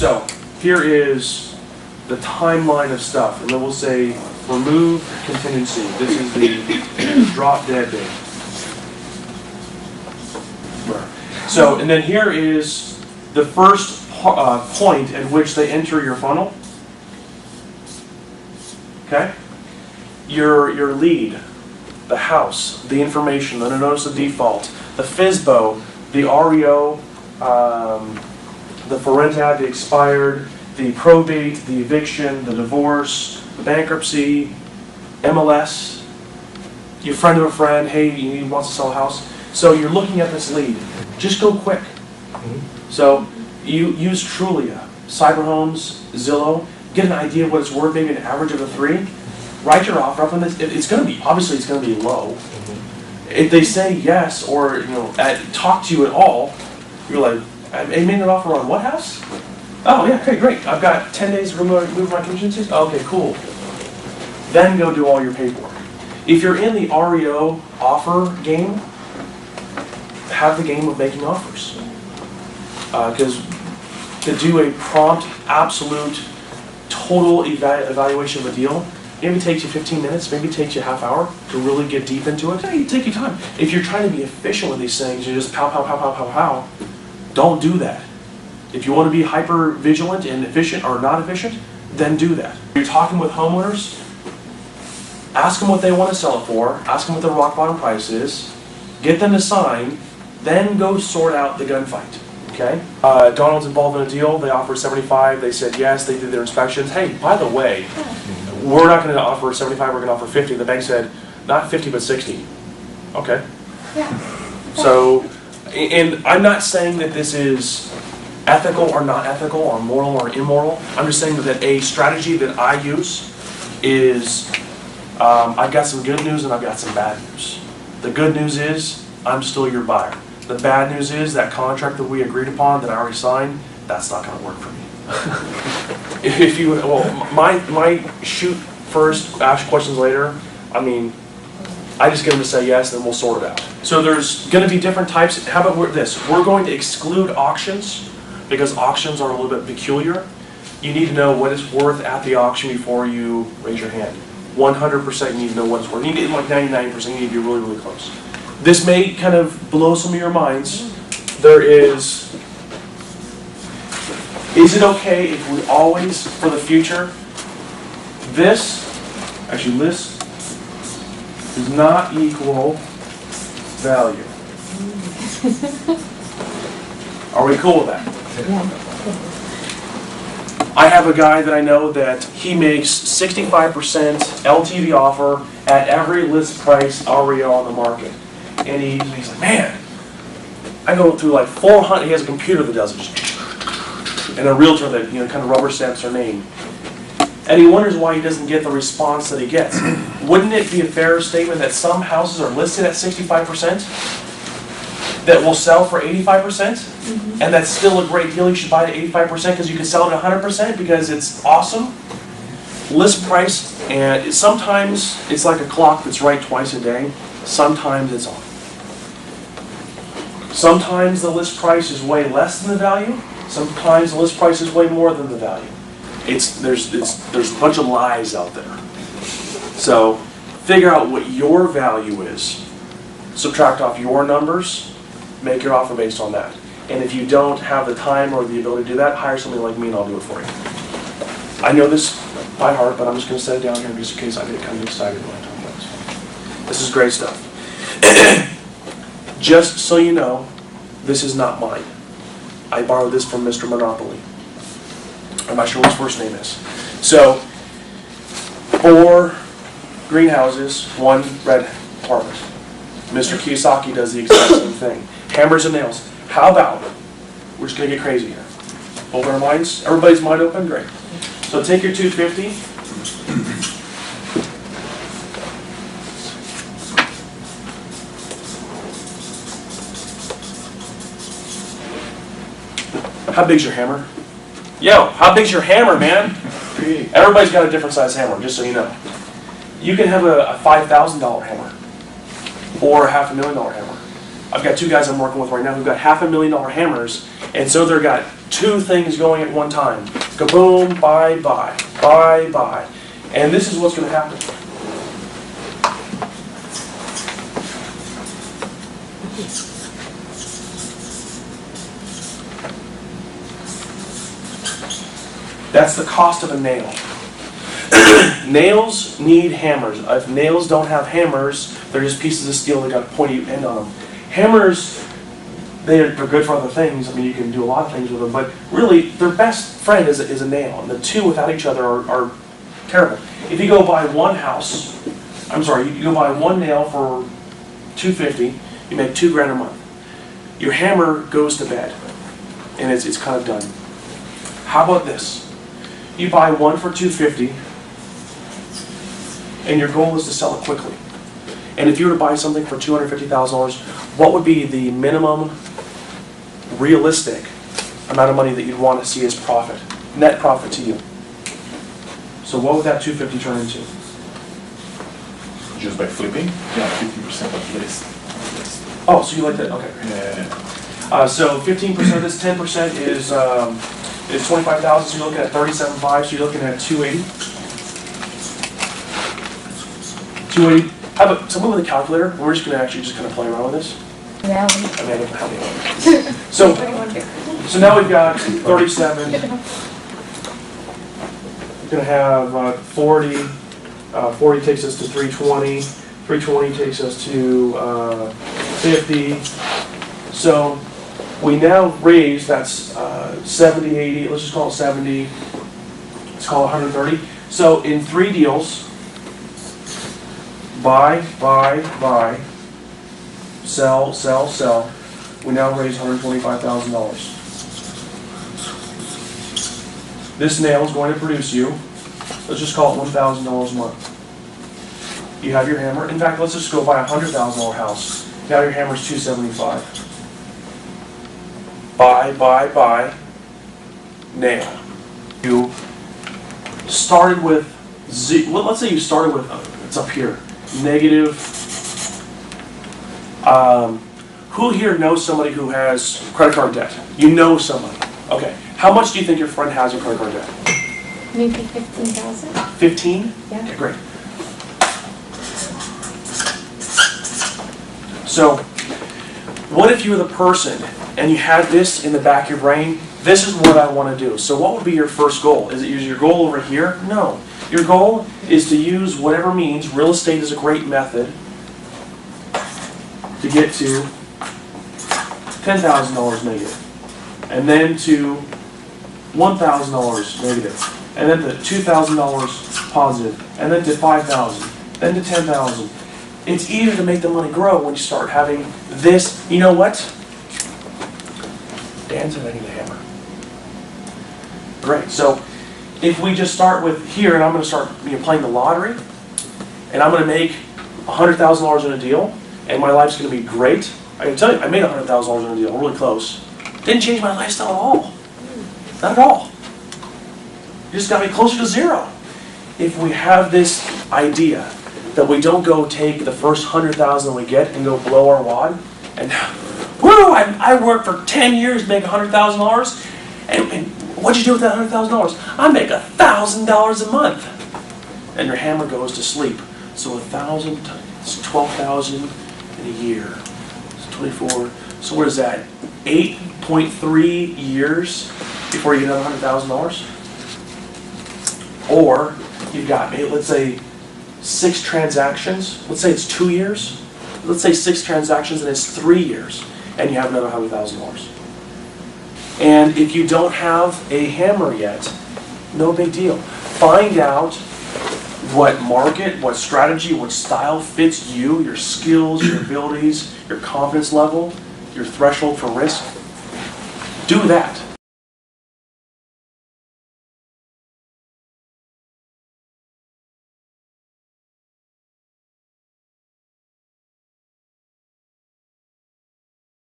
So here is the timeline of stuff, and then we'll say remove contingency. This is the drop dead date. So, and then here is the first point at which they enter your funnel. Okay? Your lead, the house, the information, the notice of default, the FSBO, the REO, the for rent ad, the expired, the probate, the eviction, the divorce, the bankruptcy, MLS, your friend of a friend, hey, he wants to sell a house. So you're looking at this lead. Just go quick. So you use Trulia, Cyberhomes, Zillow, get an idea of what it's worth, maybe an average of a 3. Write your offer up on this. It's going to be, obviously it's going to be low. If they say yes or talk to you at all, you're like, I made an offer on what house? Oh yeah, okay, great. I've got 10 days to remove my contingencies. Okay, cool. Then go do all your paperwork. If you're in the REO offer game, have the game of making offers. Because to do a prompt, absolute, total evaluation of a deal, maybe it takes you 15 minutes, maybe it takes you a half hour to really get deep into it. Hey, take your time. If you're trying to be efficient with these things, you just pow, pow, pow, pow, pow, pow. Don't do that. If you want to be hyper vigilant and efficient or not efficient, then do that. If you're talking with homeowners, ask them what they want to sell it for, ask them what their rock bottom price is, get them to sign, then go sort out the gunfight. Okay? Donald's involved in a deal, they offered 75, they said yes, they did their inspections. Hey, by the way, we're not going to offer 75, we're going to offer 50. The bank said, not 50, but 60. Okay. Yeah. So, and I'm not saying that this is ethical or not ethical, or moral or immoral. I'm just saying that a strategy that I use is, I've got some good news and I've got some bad news. The good news is, I'm still your buyer. The bad news is, that contract that we agreed upon, that I already signed, that's not going to work for me. If you, well, my shoot first, ask questions later, I mean, I just get them to say yes, then we'll sort it out. So there's going to be different types. How about this? We're going to exclude auctions, because auctions are a little bit peculiar. You need to know what it's worth at the auction before you raise your hand. 100% you need to know what it's worth. You need to, like 99%, you need to be really, really close. This may kind of blow some of your minds. There is it okay if we always, for the future, this does not equal value? Are we cool with that? I have a guy that I know that he makes 65% LTV offer at every list price REO on the market. And he's like, man, I go through like 400, he has a computer that does it, and a realtor that kind of rubber stamps their name. And he wonders why he doesn't get the response that he gets. Wouldn't it be a fair statement that some houses are listed at 65% that will sell for 85%? And that's still a great deal. You should buy it at 85% because you can sell it at 100% because it's awesome. List price, and sometimes it's like a clock that's right twice a day. Sometimes it's off. Sometimes the list price is way less than the value. Sometimes the list price is way more than the value. There's a bunch of lies out there. So figure out what your value is. Subtract off your numbers. Make your offer based on that. And if you don't have the time or the ability to do that, hire somebody like me and I'll do it for you. I know this by heart, but I'm just going to set it down here just in case I get kind of excited when I talk about this. This is great stuff. Just so you know, this is not mine. I borrowed this from Mr. Monopoly. I'm not sure what his first name is. So, 4 greenhouses, 1 red apartment. Mr. Kiyosaki does the exact same thing. Hammers and nails. How about, we're just going to get crazy here. Open our minds. Everybody's mind open? Great. So take your 250. How big's your hammer? Yo, how big's your hammer, man? Everybody's got a different size hammer, just so you know. You can have a $5,000 hammer or a $500,000 hammer. I've got 2 guys I'm working with right now who've got $500,000 hammers, and so they've got 2 things going at one time. Kaboom, bye, bye, bye, bye. And this is what's going to happen. That's the cost of a nail. Nails need hammers. If nails don't have hammers, they're just pieces of steel that got a pointy end on them. Hammers, they're good for other things. I mean, you can do a lot of things with them, but really, their best friend is a nail, and the 2 without each other are terrible. If you go buy one you go buy one nail for $250, you make $2 grand a month. Your hammer goes to bed, and it's kind of done. How about this? You buy one for $250, and your goal is to sell it quickly. And if you were to buy something for $250,000, what would be the minimum realistic amount of money that you'd want to see as profit, net profit to you? So what would that $250 turn into? Just by flipping? Yeah, 50% at least. Oh, so you like that? Okay. Yeah. So 15% of this, 10% is 25,000. So you're looking at 37.5. So you're looking at 280. 280. How about someone with a calculator? We're just going to actually just kind of play around with this. Yeah. I mean, how many? So now we've got 37. We're going to have 40. 40 takes us to 320. 320 takes us to 50. So we now raise, that's 70, 80, let's just call it 70. Let's call it 130. So in 3 deals, buy, sell, sell, sell, we now raise $125,000. This nail is going to produce you, let's just call it $1,000 a month. You have your hammer. In fact, let's just go buy a $100,000 house. Now your hammer's $275. Buy, nail. You started with well, let's say you started with, it's up here, negative. Who here knows somebody who has credit card debt? You know somebody. Okay. How much do you think your friend has in credit card debt? Maybe 15,000. 15? Yeah. Okay, great. So, what if you were the person and you had this in the back of your brain? This is what I want to do. So what would be your first goal? Is it your goal over here? No. Your goal is to use whatever means. Real estate is a great method to get to $10,000 negative, and then to $1,000 negative, and then to $2,000 positive, and then to $5,000, then to $10,000. It's easier to make the money grow when you start having this. You know what? Dan said I need a hammer. Great. So if we just start with here, and I'm going to start playing the lottery, and I'm going to make $100,000 in a deal, and my life's going to be great. I can tell you, I made $100,000 in a deal, really close. Didn't change my lifestyle at all. Not at all. You just got me closer to zero. If we have this idea that we don't go take the first $100,000 we get and go blow our wad, and woo! I worked for 10 years to make $100,000, and what'd you do with that $100,000? I make $1,000 a month, and your hammer goes to sleep. So 1,000 times 12,000 in a year. It's 24. So what is that? 8.3 years before you get another $100,000. Or you've got, let's say, 6 transactions. Let's say it's 2 years. Let's say 6 transactions and it's 3 years, and you have another $100,000. And if you don't have a hammer yet, no big deal. Find out what market, what strategy, what style fits you, your skills, your abilities, your confidence level, your threshold for risk. Do that.